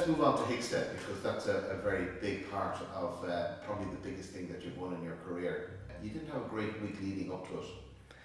let's move on to Hickstead, because that's a very big part of probably the biggest thing that you've won in your career. You didn't have a great week leading up to it.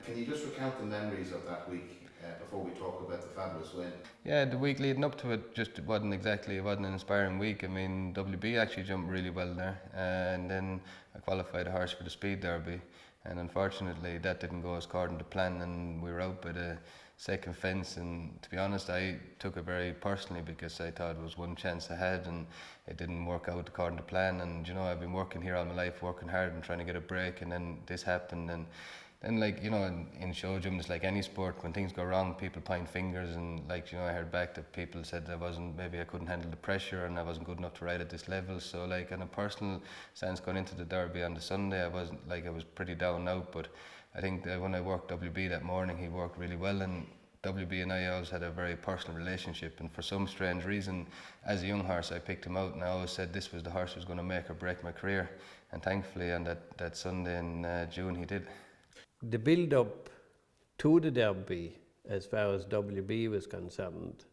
Can you just recount the memories of that week before we talk about the fabulous win? Yeah, the week leading up to it it wasn't an inspiring week. I mean, WB actually jumped really well there, and then I qualified a horse for the Speed Derby, and unfortunately that didn't go as according to plan, and we were out by the second fence. And to be honest, I took it very personally because I thought it was one chance I had, and it didn't work out according to plan. And you know, I've been working here all my life, working hard and trying to get a break, and then this happened. And then, like, you know, in show gym, it's like any sport, when things go wrong, people point fingers, and like, you know, I heard back that people said maybe I couldn't handle the pressure and I wasn't good enough to ride at this level. So like, on a personal sense, going into the Derby on the Sunday, I was pretty down out, but I think that when I worked WB that morning, he worked really well, and WB and I always had a very personal relationship, and for some strange reason, as a young horse, I picked him out, and I always said this was the horse who was going to make or break my career, and thankfully on that Sunday in June he did. The build-up to the Derby, as far as WB was concerned,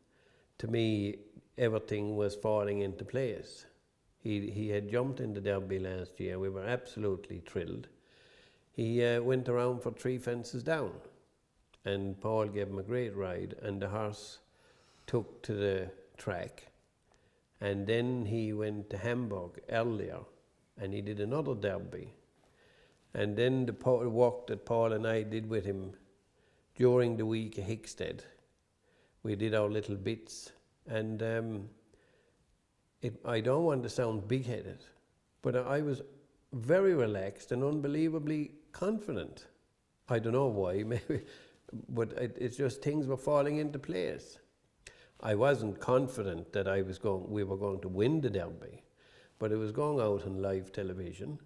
to me, everything was falling into place. He had jumped in the Derby last year. We were absolutely thrilled. He went around for 3 fences down, and Paul gave him a great ride, and the horse took to the track. And then he went to Hamburg earlier, and he did another Derby. And then the walk that Paul and I did with him during the week at Hickstead, we did our little bits. And I don't want to sound big-headed, but I was very relaxed and unbelievably confident. I don't know why, maybe, but it's just things were falling into place. I wasn't confident that we were going to win the Derby, but it was going out on live television.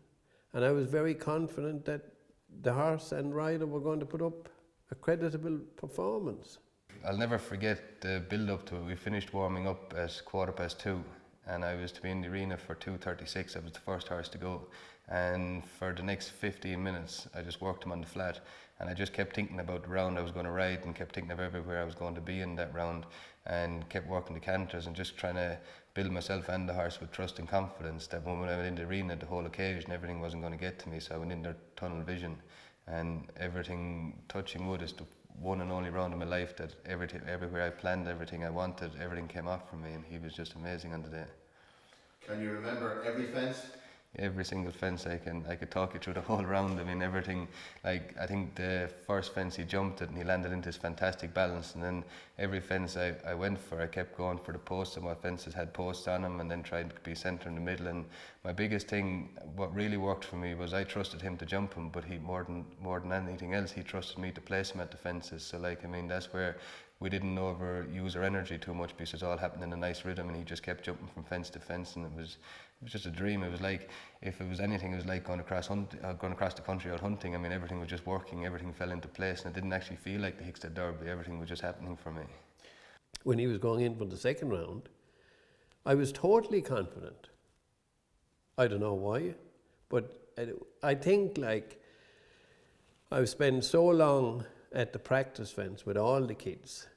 And I was very confident that the horse and rider were going to put up a creditable performance. I'll never forget the build-up to it. We finished warming up at 2:15, and I was to be in the arena for 2:36. I was the first horse to go. And for the next 15 minutes, I just worked him on the flat. And I just kept thinking about the round I was going to ride, and kept thinking of everywhere I was going to be in that round, and kept working the canters and just trying to build myself and the horse with trust and confidence that when I went in the arena, the whole occasion, everything wasn't going to get to me. So I went in there tunnel vision, and everything, touching wood, is the one and only round in my life that everywhere I planned, everything I wanted, everything came off for me, and he was just amazing on the day. Can you remember every fence? Every single fence. I could talk you through the whole round. I mean, everything. Like, I think the first fence he jumped it and he landed into this fantastic balance, and then every fence I went for, I kept going for the posts, and what fences had posts on them, and then tried to be centre in the middle. And my biggest thing, what really worked for me, was I trusted him to jump him, but he more than anything else, he trusted me to place him at the fences. So like, I mean, that's where we didn't overuse our energy too much, because it all happened in a nice rhythm, and he just kept jumping from fence to fence, and it was just a dream. It was like, if it was anything, it was like going across the country out hunting. I mean, everything was just working, everything fell into place, and it didn't actually feel like the Hickstead Derby. Everything was just happening for me. When he was going in for the second round, I was totally confident. I don't know why, but I think, like, I've spent so long at the practice fence with all the kids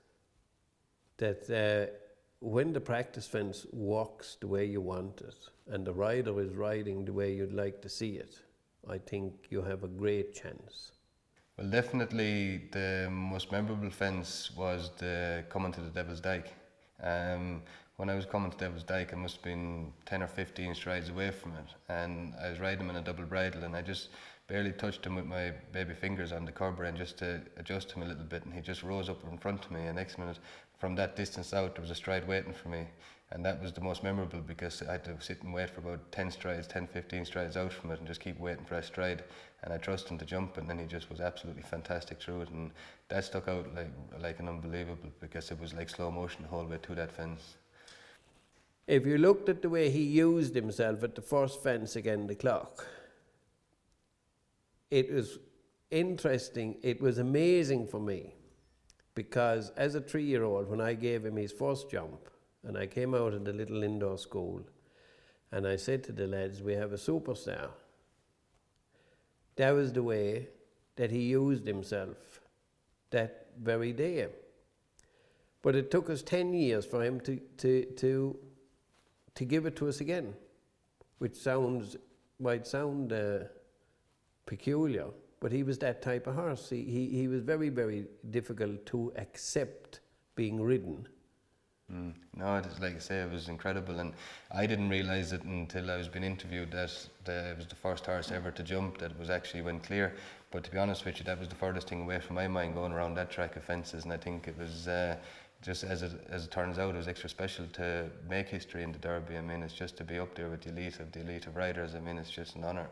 that when the practice fence walks the way you want it, and the rider is riding the way you'd like to see it, I think you have a great chance. Well, definitely the most memorable fence was the coming to the Devil's Dyke. When I was coming to Devil's Dyke, I must have been 10 or 15 strides away from it, and I was riding him in a double bridle, and I just barely touched him with my baby fingers on the curb rein just to adjust him a little bit, and he just rose up in front of me, and next minute, from that distance out, there was a stride waiting for me. And that was the most memorable, because I had to sit and wait for about 10, 15 strides out from it, and just keep waiting for that stride. And I trusted him to jump, and then he just was absolutely fantastic through it. And that stuck out like an unbelievable, because it was like slow motion the whole way to that fence. If you looked at the way he used himself at the first fence against the clock, it was interesting. It was amazing for me, because as a 3-year-old, when I gave him his first jump, and I came out of the little indoor school, and I said to the lads, we have a superstar. That was the way that he used himself that very day. But it took us 10 years for him to to give it to us again, which might sound peculiar, but he was that type of horse. He was very, very difficult to accept being ridden. No, it is, like I say, it was incredible, and I didn't realise it until I was being interviewed that it was the first horse ever to jump that was actually went clear. But to be honest with you, that was the furthest thing away from my mind, going around that track of fences, and I think it was just as it turns out, it was extra special to make history in the Derby. I mean, it's just to be up there with the elite of riders. I mean, it's just an honour.